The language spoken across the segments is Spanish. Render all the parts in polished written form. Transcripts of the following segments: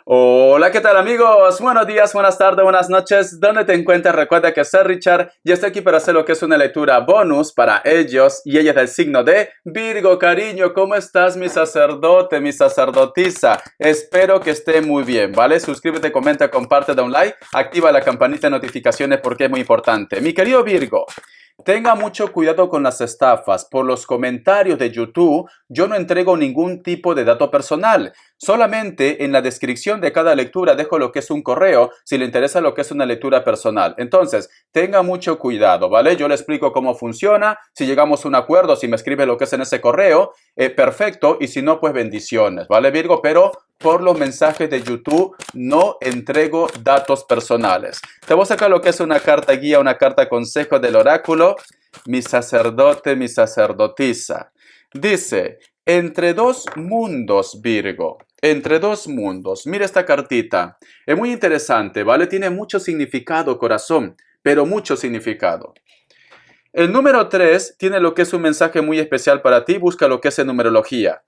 Hola, ¿qué tal amigos? Buenos días, buenas tardes, buenas noches. ¿Dónde te encuentras? Recuerda que soy Richard y estoy aquí para hacer lo que es una lectura bonus para ellos y ellas del signo de Virgo. Cariño, ¿cómo estás, mi sacerdote, mi sacerdotisa? Espero que esté muy bien, ¿vale? Suscríbete, comenta, comparte, da un like, activa la campanita de notificaciones porque es muy importante. Mi querido Virgo, tenga mucho cuidado con las estafas. Por los comentarios de YouTube, yo no entrego ningún tipo de dato personal. Solamente en la descripción de cada lectura dejo lo que es un correo si le interesa lo que es una lectura personal. Entonces, tenga mucho cuidado, ¿vale? Yo le explico cómo funciona. Si llegamos a un acuerdo, si me escribe lo que es en ese correo, perfecto. Y si no, pues bendiciones, ¿vale, Virgo? Pero por los mensajes de YouTube no entrego datos personales. Te voy a sacar lo que es una carta guía, una carta consejo del oráculo. Mi sacerdote, mi sacerdotisa. Dice, entre dos mundos, Virgo. Entre dos mundos. Mira esta cartita. Es muy interesante, ¿vale? Tiene mucho significado, corazón, pero mucho significado. El número 3 tiene lo que es un mensaje muy especial para ti. Busca lo que es en numerología.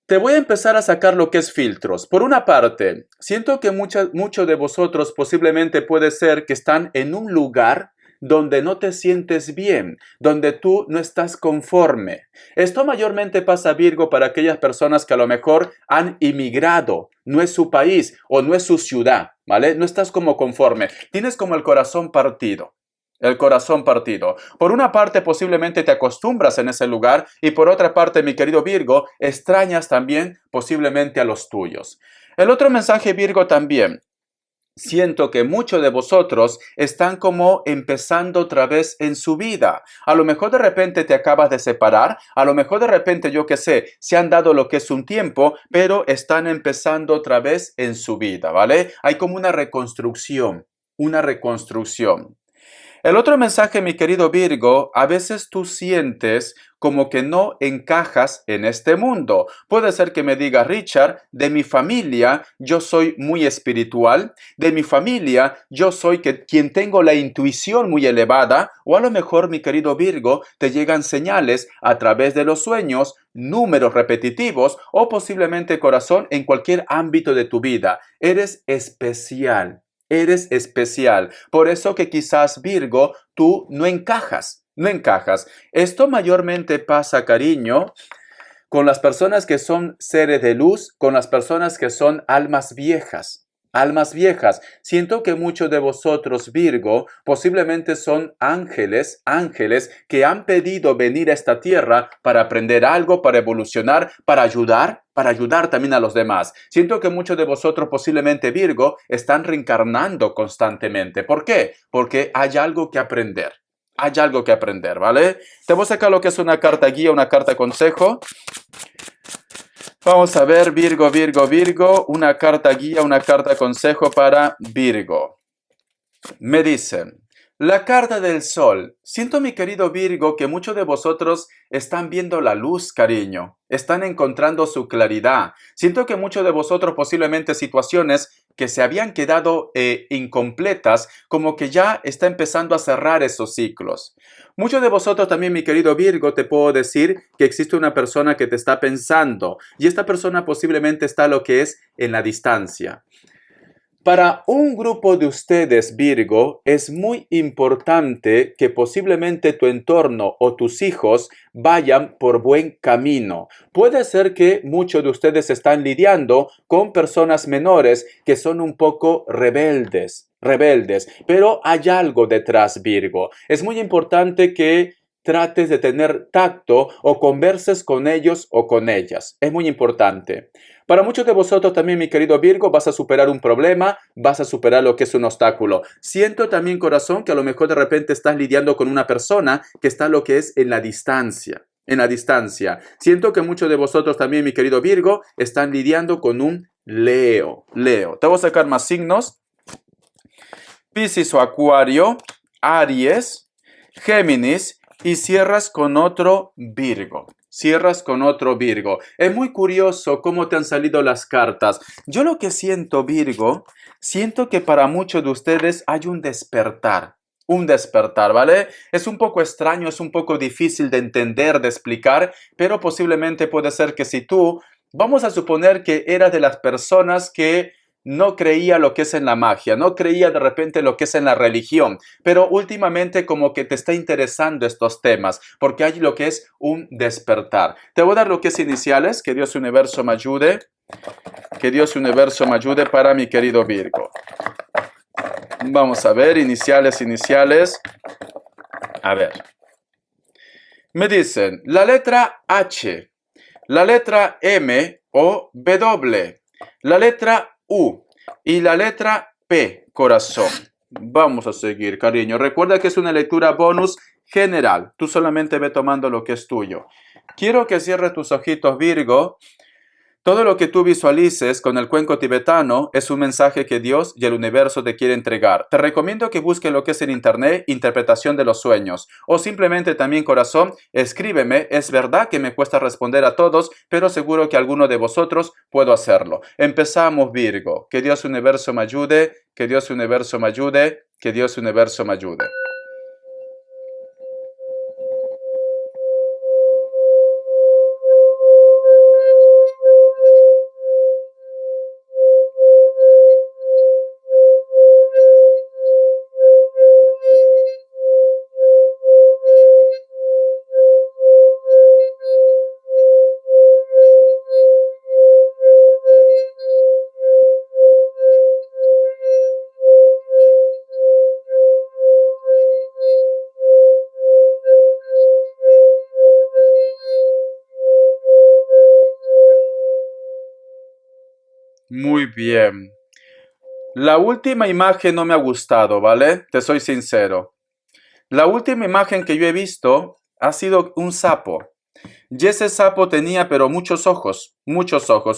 Te voy a empezar a sacar lo que es filtros. Por una parte, siento que muchos de vosotros posiblemente puede ser que están en un lugar donde no te sientes bien, donde tú no estás conforme. Esto mayormente pasa, Virgo, para aquellas personas que a lo mejor han inmigrado, no es su país o no es su ciudad, ¿vale? No estás como conforme, tienes como el corazón partido. El corazón partido. Por una parte, posiblemente te acostumbras en ese lugar y por otra parte, mi querido Virgo, extrañas también posiblemente a los tuyos. El otro mensaje, Virgo, también. Siento que muchos de vosotros están como empezando otra vez en su vida. A lo mejor de repente te acabas de separar, a lo mejor de repente, yo qué sé, se han dado lo que es un tiempo, pero están empezando otra vez en su vida, ¿vale? Hay como una reconstrucción, una reconstrucción. El otro mensaje, mi querido Virgo, a veces tú sientes como que no encajas en este mundo. Puede ser que me diga, Richard, de mi familia yo soy muy espiritual, de mi familia yo soy quien tengo la intuición muy elevada, o a lo mejor, mi querido Virgo, te llegan señales a través de los sueños, números repetitivos o posiblemente, corazón, en cualquier ámbito de tu vida. Eres especial. Eres especial. Por eso que quizás, Virgo, tú no encajas, no encajas. Esto mayormente pasa, cariño, con las personas que son seres de luz, con las personas que son almas viejas. Almas viejas. Siento que muchos de vosotros, Virgo, posiblemente son ángeles, ángeles que han pedido venir a esta tierra para aprender algo, para evolucionar, para ayudar también a los demás. Siento que muchos de vosotros, posiblemente, Virgo, están reencarnando constantemente. ¿Por qué? Porque hay algo que aprender. Hay algo que aprender, ¿vale? Te voy a sacar lo que es una carta guía, una carta consejo. Vamos a ver, Virgo, Virgo, Virgo, una carta guía, una carta consejo para Virgo. Me dicen, la carta del sol. Siento, mi querido Virgo, que muchos de vosotros están viendo la luz, cariño. Están encontrando su claridad. Siento que muchos de vosotros posiblemente situaciones que se habían quedado incompletas, como que ya está empezando a cerrar esos ciclos. Muchos de vosotros también, mi querido Virgo, te puedo decir que existe una persona que te está pensando y esta persona posiblemente está lo que es en la distancia. Para un grupo de ustedes, Virgo, es muy importante que posiblemente tu entorno o tus hijos vayan por buen camino. Puede ser que muchos de ustedes están lidiando con personas menores que son un poco rebeldes, pero hay algo detrás, Virgo. Es muy importante que trates de tener tacto o converses con ellos o con ellas. Es muy importante. Para muchos de vosotros también, mi querido Virgo, vas a superar un problema, vas a superar lo que es un obstáculo. Siento también, corazón, que a lo mejor de repente estás lidiando con una persona que está lo que es en la distancia. En la distancia. Siento que muchos de vosotros también, mi querido Virgo, están lidiando con un Leo. Leo. Te voy a sacar más signos. Piscis o Acuario, Aries, Géminis y cierras con otro Virgo. Cierras con otro Virgo. Es muy curioso cómo te han salido las cartas. Yo lo que siento, Virgo, siento que para muchos de ustedes hay un despertar. Un despertar, ¿vale? Es un poco extraño, es un poco difícil de entender, de explicar, pero posiblemente puede ser que si tú Vamos a suponer que eras de las personas que no creía lo que es en la magia, no creía de repente lo que es en la religión, pero últimamente como que te está interesando estos temas, porque hay lo que es un despertar. Te voy a dar lo que es iniciales, que Dios Universo me ayude, que Dios Universo me ayude para mi querido Virgo. Vamos a ver, iniciales. A ver. Me dicen la letra H, la letra M o W, la letra U y la letra P, corazón. Vamos a seguir, cariño. Recuerda que es una lectura bonus general. Tú solamente ve tomando lo que es tuyo. Quiero que cierres tus ojitos, Virgo. Todo lo que tú visualices con el cuenco tibetano es un mensaje que Dios y el universo te quiere entregar. Te recomiendo que busques lo que es en internet, interpretación de los sueños. O simplemente también, corazón, escríbeme. Es verdad que me cuesta responder a todos, pero seguro que alguno de vosotros puedo hacerlo. Empezamos, Virgo. Que Dios universo me ayude, que Dios universo me ayude, que Dios universo me ayude. Muy bien. La última imagen no me ha gustado, ¿vale? Te soy sincero. La última imagen que yo he visto ha sido un sapo. Y ese sapo tenía pero muchos ojos,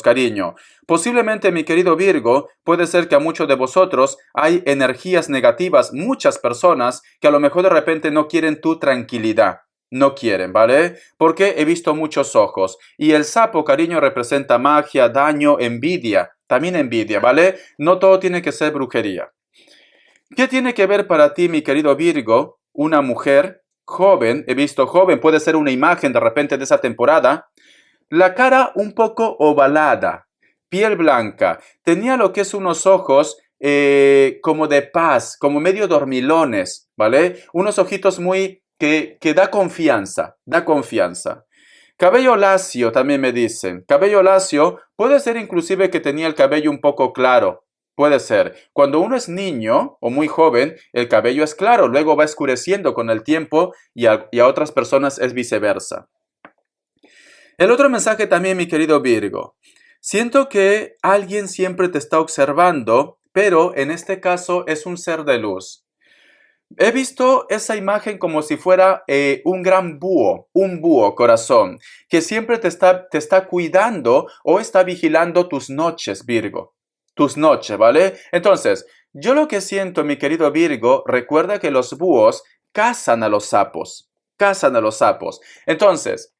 cariño. Posiblemente, mi querido Virgo, puede ser que a muchos de vosotros hay energías negativas, muchas personas que a lo mejor de repente no quieren tu tranquilidad. No quieren, ¿vale? Porque he visto muchos ojos. Y el sapo, cariño, representa magia, daño, envidia. También envidia, ¿vale? No todo tiene que ser brujería. ¿Qué tiene que ver para ti, mi querido Virgo, una mujer joven? He visto joven, puede ser una imagen de repente de esa temporada. La cara un poco ovalada, piel blanca. Tenía lo que es unos ojos como de paz, como medio dormilones, ¿vale? Unos ojitos muy que da confianza, da confianza. Cabello lacio, también me dicen. Cabello lacio, puede ser inclusive que tenía el cabello un poco claro. Puede ser. Cuando uno es niño o muy joven, el cabello es claro, luego va oscureciendo con el tiempo y a otras personas es viceversa. El otro mensaje también, mi querido Virgo. Siento que alguien siempre te está observando, pero en este caso es un ser de luz. He visto esa imagen como si fuera un gran búho, un búho, corazón, que siempre te está cuidando o está vigilando tus noches, Virgo. Tus noches, ¿vale? Entonces, yo lo que siento, mi querido Virgo, recuerda que los búhos cazan a los sapos. Cazan a los sapos. Entonces,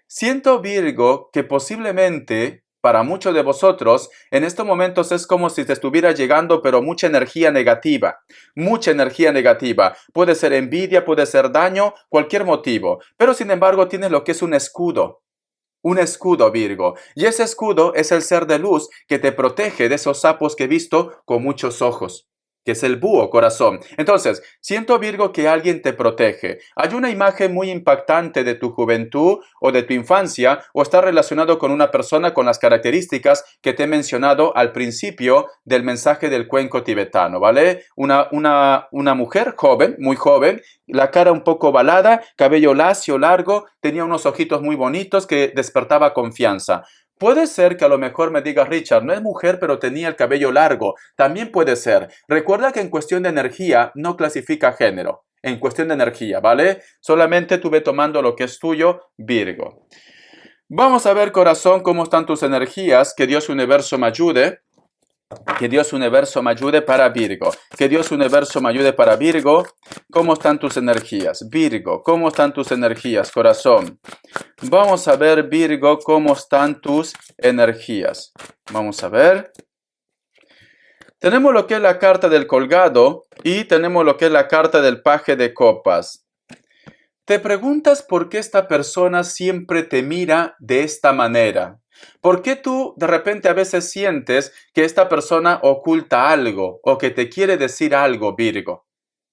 siento, Virgo, que posiblemente para muchos de vosotros en estos momentos es como si te estuviera llegando, pero mucha energía negativa. Mucha energía negativa. Puede ser envidia, puede ser daño, cualquier motivo. Pero sin embargo tienes lo que es un escudo. Un escudo, Virgo. Y ese escudo es el ser de luz que te protege de esos sapos que he visto con muchos ojos, que es el búho, corazón. Entonces, siento, Virgo, que alguien te protege. Hay una imagen muy impactante de tu juventud o de tu infancia o está relacionado con una persona con las características que te he mencionado al principio del mensaje del cuenco tibetano, ¿vale? Una mujer joven, muy joven, la cara un poco ovalada, cabello lacio, largo, tenía unos ojitos muy bonitos que despertaba confianza. Puede ser que a lo mejor me digas, Richard, no es mujer, pero tenía el cabello largo. También puede ser. Recuerda que en cuestión de energía no clasifica género. En cuestión de energía, ¿vale? Solamente tú ve tomando lo que es tuyo, Virgo. Vamos a ver, corazón, cómo están tus energías. Que Dios universo me ayude. Que Dios universo me ayude para Virgo. Que Dios universo me ayude para Virgo. ¿Cómo están tus energías? Virgo, ¿cómo están tus energías, corazón? Vamos a ver, Virgo, cómo están tus energías. Vamos a ver. Tenemos lo que es la carta del colgado y tenemos lo que es la carta del paje de copas. Te preguntas por qué esta persona siempre te mira de esta manera. ¿Por qué tú de repente a veces sientes que esta persona oculta algo o que te quiere decir algo, Virgo?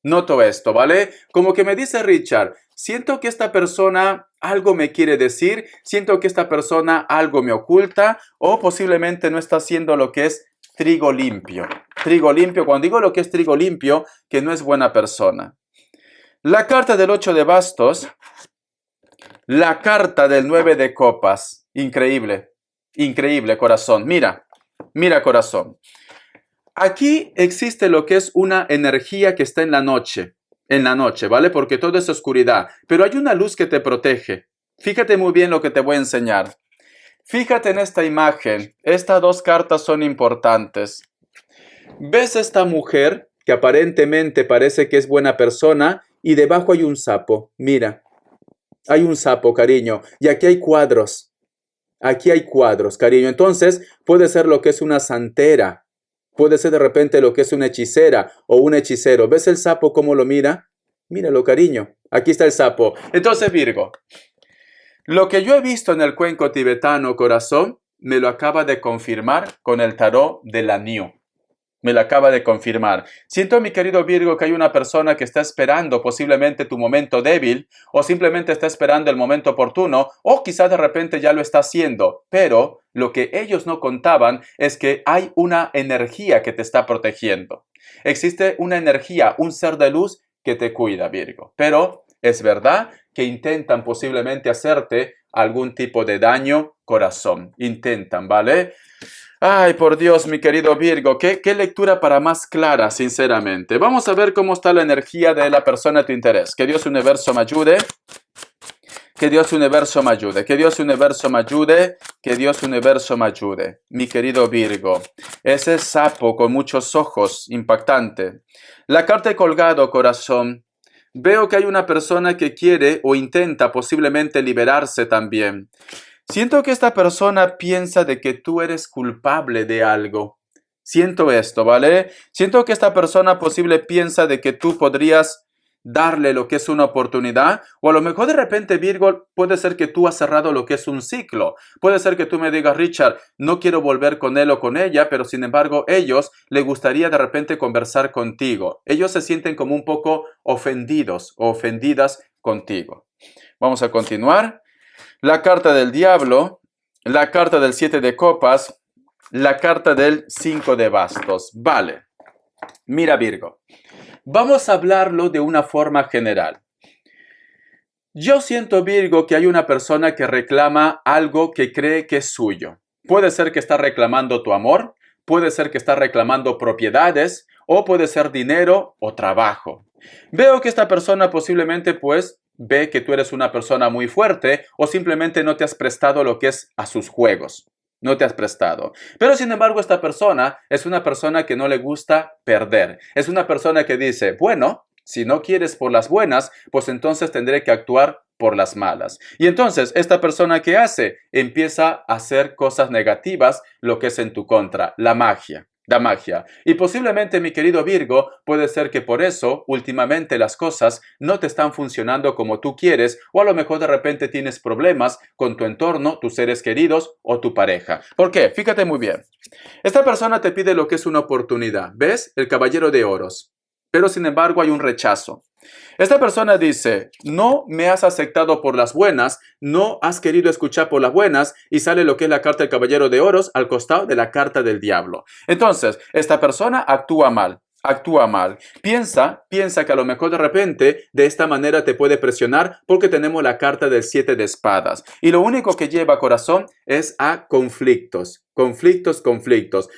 Noto esto, ¿vale? Como que me dice Richard, siento que esta persona algo me quiere decir, siento que esta persona algo me oculta o posiblemente no está haciendo lo que es trigo limpio. Trigo limpio, cuando digo lo que es trigo limpio, que no es buena persona. La carta del 8 de bastos, la carta del 9 de copas, increíble, increíble corazón, mira, mira corazón. Aquí existe lo que es una energía que está en la noche, ¿vale? Porque todo es oscuridad, pero hay una luz que te protege. Fíjate muy bien lo que te voy a enseñar. Fíjate en esta imagen, estas dos cartas son importantes. ¿Ves esta mujer que aparentemente parece que es buena persona y debajo hay un sapo? Mira, hay un sapo, cariño, y aquí hay cuadros. Aquí hay cuadros, cariño. Entonces, puede ser lo que es una santera. Puede ser de repente lo que es una hechicera o un hechicero. ¿Ves el sapo cómo lo mira? Míralo, cariño. Aquí está el sapo. Entonces, Virgo, lo que yo he visto en el cuenco tibetano, corazón, me lo acaba de confirmar con el tarot de la Niu. Me lo acaba de confirmar. Siento, mi querido Virgo, que hay una persona que está esperando posiblemente tu momento débil o simplemente está esperando el momento oportuno o quizás de repente ya lo está haciendo. Pero lo que ellos no contaban es que hay una energía que te está protegiendo. Existe una energía, un ser de luz que te cuida, Virgo. Pero es verdad que intentan posiblemente hacerte algún tipo de daño, corazón. Intentan, ¿vale? Ay, por Dios, mi querido Virgo, ¿qué lectura para más clara, sinceramente? Vamos a ver cómo está la energía de la persona de tu interés. Que Dios universo me ayude. Que Dios universo me ayude. Que Dios universo me ayude. Que Dios universo me ayude. Mi querido Virgo, ese sapo con muchos ojos, impactante. La carta de colgado, corazón. Veo que hay una persona que quiere o intenta posiblemente liberarse también. Siento que esta persona piensa de que tú eres culpable de algo. Siento esto, ¿vale? Siento que esta persona posible piensa de que tú podrías darle lo que es una oportunidad, o a lo mejor de repente, Virgo, puede ser que tú has cerrado lo que es un ciclo. Puede ser que tú me digas, Richard, no quiero volver con él o con ella, pero sin embargo ellos les gustaría de repente conversar contigo. Ellos se sienten como un poco ofendidos o ofendidas contigo. Vamos a continuar. La carta del diablo, la carta del 7 de copas, la carta del 5 de bastos. Vale. Mira, Virgo, vamos a hablarlo de una forma general. Yo siento, Virgo, que hay una persona que reclama algo que cree que es suyo. Puede ser que está reclamando tu amor, puede ser que está reclamando propiedades, o puede ser dinero o trabajo. Veo que esta persona posiblemente, pues, ve que tú eres una persona muy fuerte o simplemente no te has prestado lo que es a sus juegos. No te has prestado. Pero sin embargo, esta persona es una persona que no le gusta perder. Es una persona que dice, bueno, si no quieres por las buenas, pues entonces tendré que actuar por las malas. Y entonces, esta persona que hace, empieza a hacer cosas negativas, lo que es en tu contra, la magia. La magia. Y posiblemente, mi querido Virgo, puede ser que por eso últimamente las cosas no te están funcionando como tú quieres, o a lo mejor de repente tienes problemas con tu entorno, tus seres queridos o tu pareja. ¿Por qué? Fíjate muy bien. Esta persona te pide lo que es una oportunidad. ¿Ves? El caballero de oros. Pero sin embargo hay un rechazo. Esta persona dice, no me has aceptado por las buenas, no has querido escuchar por las buenas, y sale lo que es la carta del caballero de oros al costado de la carta del diablo. Entonces, esta persona actúa mal. Actúa mal. Piensa que a lo mejor de repente de esta manera te puede presionar porque tenemos la carta del 7 de espadas. Y lo único que lleva, corazón, es a conflictos. Conflictos.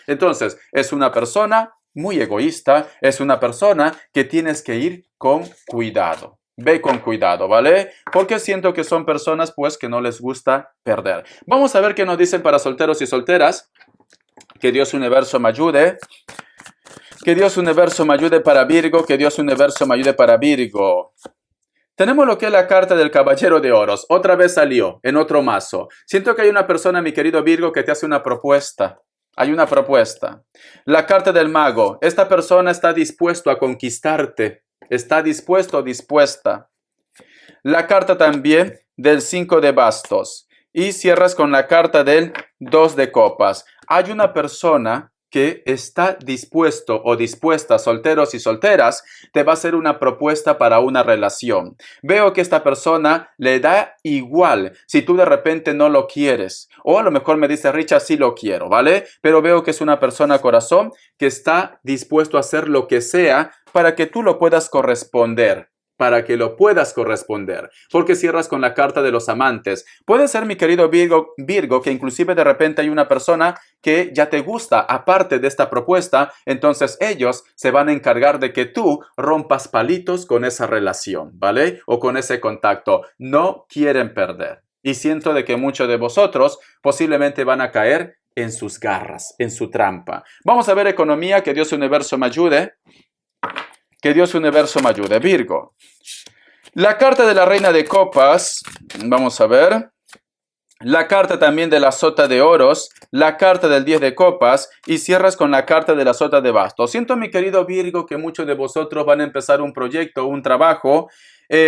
Entonces, es una persona muy egoísta, es una persona que tienes que ir con cuidado. Ve con cuidado, ¿vale? Porque siento que son personas, pues, que no les gusta perder. Vamos a ver qué nos dicen para solteros y solteras. Que Dios universo me ayude. Que Dios universo me ayude para Virgo. Que Dios universo me ayude para Virgo. Tenemos lo que es la carta del caballero de oros. Otra vez salió en otro mazo. Siento que hay una persona, mi querido Virgo, que te hace una propuesta. Hay una propuesta. La carta del mago. Esta persona está dispuesto a conquistarte. Está dispuesto o dispuesta. La carta también del 5 de bastos. y cierras con la carta del 2 de copas. Hay una persona que está dispuesto o dispuesta, solteros y solteras, te va a hacer una propuesta para una relación. Veo que esta persona le da igual si tú de repente no lo quieres. O a lo mejor me dice, Richard, sí lo quiero, ¿vale? Pero veo que es una persona corazón que está dispuesto a hacer lo que sea para que tú lo puedas corresponder. Para que lo puedas corresponder. Porque cierras con la carta de los amantes. Puede ser, mi querido Virgo, que inclusive de repente hay una persona que ya te gusta, aparte de esta propuesta, entonces ellos se van a encargar de que tú rompas palitos con esa relación, ¿vale? O con ese contacto. No quieren perder. Y siento de que muchos de vosotros posiblemente van a caer en sus garras, en su trampa. Vamos a ver economía, que Dios universo me ayude. Que Dios universo me ayude. Virgo. La carta de la reina de copas, vamos a ver. La carta también de la sota de oros, la carta del 10 de copas y cierras con la carta de la sota de bastos. Siento, mi querido Virgo, que muchos de vosotros van a empezar un proyecto, un trabajo.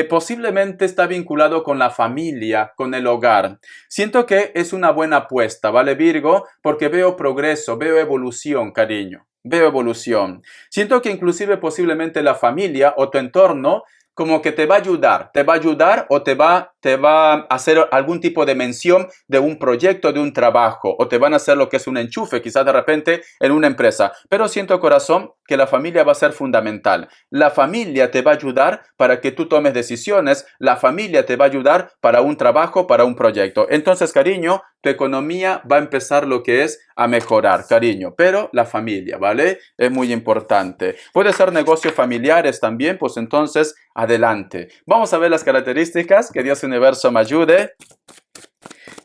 Posiblemente está vinculado con la familia, con el hogar. Siento que es una buena apuesta, ¿vale, Virgo? Porque veo progreso, veo evolución, cariño. Veo evolución. Siento que inclusive posiblemente la familia o tu entorno como que te va a ayudar o te va a hacer algún tipo de mención de un proyecto, de un trabajo, o te van a hacer lo que es un enchufe, quizás de repente en una empresa. Pero siento, corazón, que la familia va a ser fundamental. La familia te va a ayudar para que tú tomes decisiones, la familia te va a ayudar para un trabajo, para un proyecto. Entonces, cariño, tu economía va a empezar lo que es a mejorar, cariño, pero la familia, ¿vale? Es muy importante. Puede ser negocios familiares también, pues entonces, adelante. Vamos a ver las características. Que Dios universo me ayude.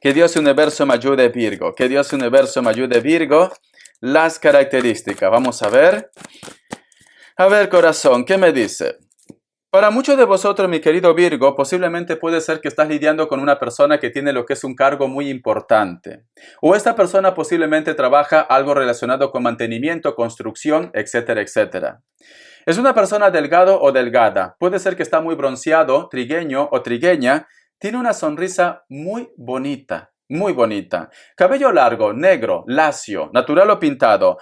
Que Dios universo me ayude, Virgo. Que Dios universo me ayude, Virgo. Las características. Vamos a ver. A ver, corazón, ¿qué me dice? Para muchos de vosotros, mi querido Virgo, posiblemente puede ser que estás lidiando con una persona que tiene lo que es un cargo muy importante. O esta persona posiblemente trabaja algo relacionado con mantenimiento, construcción, etcétera, etcétera. Es una persona delgado o delgada. Puede ser que está muy bronceado, trigueño o trigueña. Tiene una sonrisa muy bonita, muy bonita. Cabello largo, negro, lacio, natural o pintado.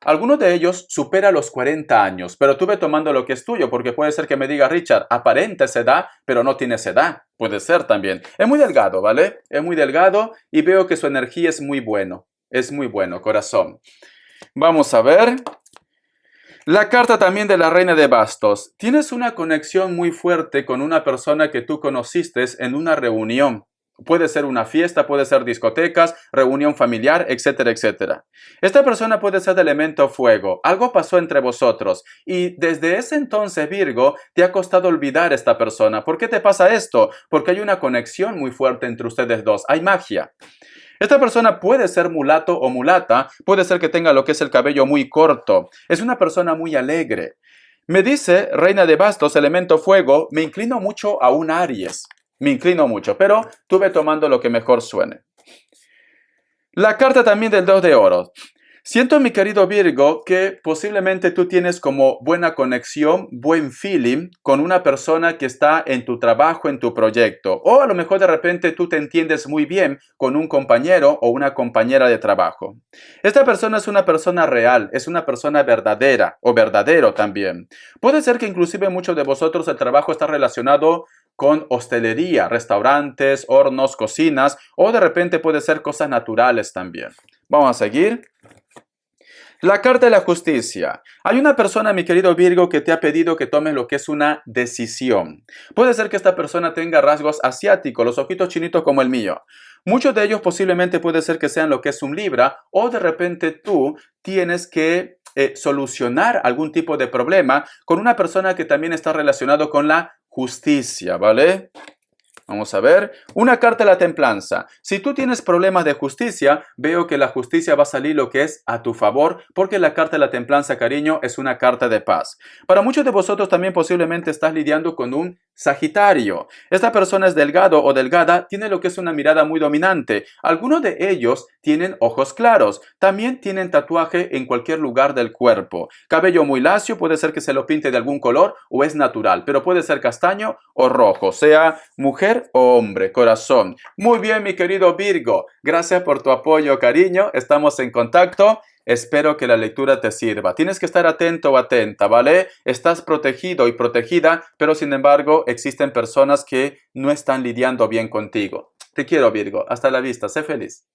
Algunos de ellos supera los 40 años, pero tú ve tomando lo que es tuyo, porque puede ser que me diga, Richard, aparenta esa edad, pero no tiene esa edad. Puede ser también. Es muy delgado, ¿vale? Es muy delgado y veo que su energía es muy bueno. Es muy bueno, corazón. Vamos a ver. La carta también de la reina de bastos. Tienes una conexión muy fuerte con una persona que tú conociste en una reunión. Puede ser una fiesta, puede ser discotecas, reunión familiar, etcétera, etcétera. Esta persona puede ser de elemento fuego. Algo pasó entre vosotros y desde ese entonces, Virgo, te ha costado olvidar a esta persona. ¿Por qué te pasa esto? Porque hay una conexión muy fuerte entre ustedes dos. Hay magia. Esta persona puede ser mulato o mulata, puede ser que tenga lo que es el cabello muy corto. Es una persona muy alegre. Me dice, reina de bastos, elemento fuego, me inclino mucho a un Aries. Me inclino mucho, pero tú ve tomando lo que mejor suene. La carta también del 2 de oros. Siento, mi querido Virgo, que posiblemente tú tienes como buena conexión, buen feeling con una persona que está en tu trabajo, en tu proyecto. O a lo mejor de repente tú te entiendes muy bien con un compañero o una compañera de trabajo. Esta persona es una persona real, es una persona verdadera o verdadero también. Puede ser que inclusive muchos de vosotros el trabajo está relacionado con hostelería, restaurantes, hornos, cocinas, o de repente puede ser cosas naturales también. Vamos a seguir. La carta de la justicia. Hay una persona, mi querido Virgo, que te ha pedido que tomes lo que es una decisión. Puede ser que esta persona tenga rasgos asiáticos, los ojitos chinitos como el mío. Muchos de ellos posiblemente puede ser que sean lo que es un Libra, o de repente tú tienes que solucionar algún tipo de problema con una persona que también está relacionado con la justicia, ¿vale? Vamos a ver. Una carta de la templanza. Si tú tienes problemas de justicia, veo que la justicia va a salir lo que es a tu favor, porque la carta de la templanza, cariño, es una carta de paz. Para muchos de vosotros también posiblemente estás lidiando con un Sagitario. Esta persona es delgado o delgada, tiene lo que es una mirada muy dominante. Algunos de ellos tienen ojos claros. También tienen tatuaje en cualquier lugar del cuerpo. Cabello muy lacio, puede ser que se lo pinte de algún color o es natural, pero puede ser castaño o rojo. Sea mujer mujer o hombre, corazón. Muy bien, mi querido Virgo. Gracias por tu apoyo, cariño. Estamos en contacto. Espero que la lectura te sirva. Tienes que estar atento o atenta, ¿vale? Estás protegido y protegida, pero sin embargo existen personas que no están lidiando bien contigo. Te quiero, Virgo. Hasta la vista. Sé feliz.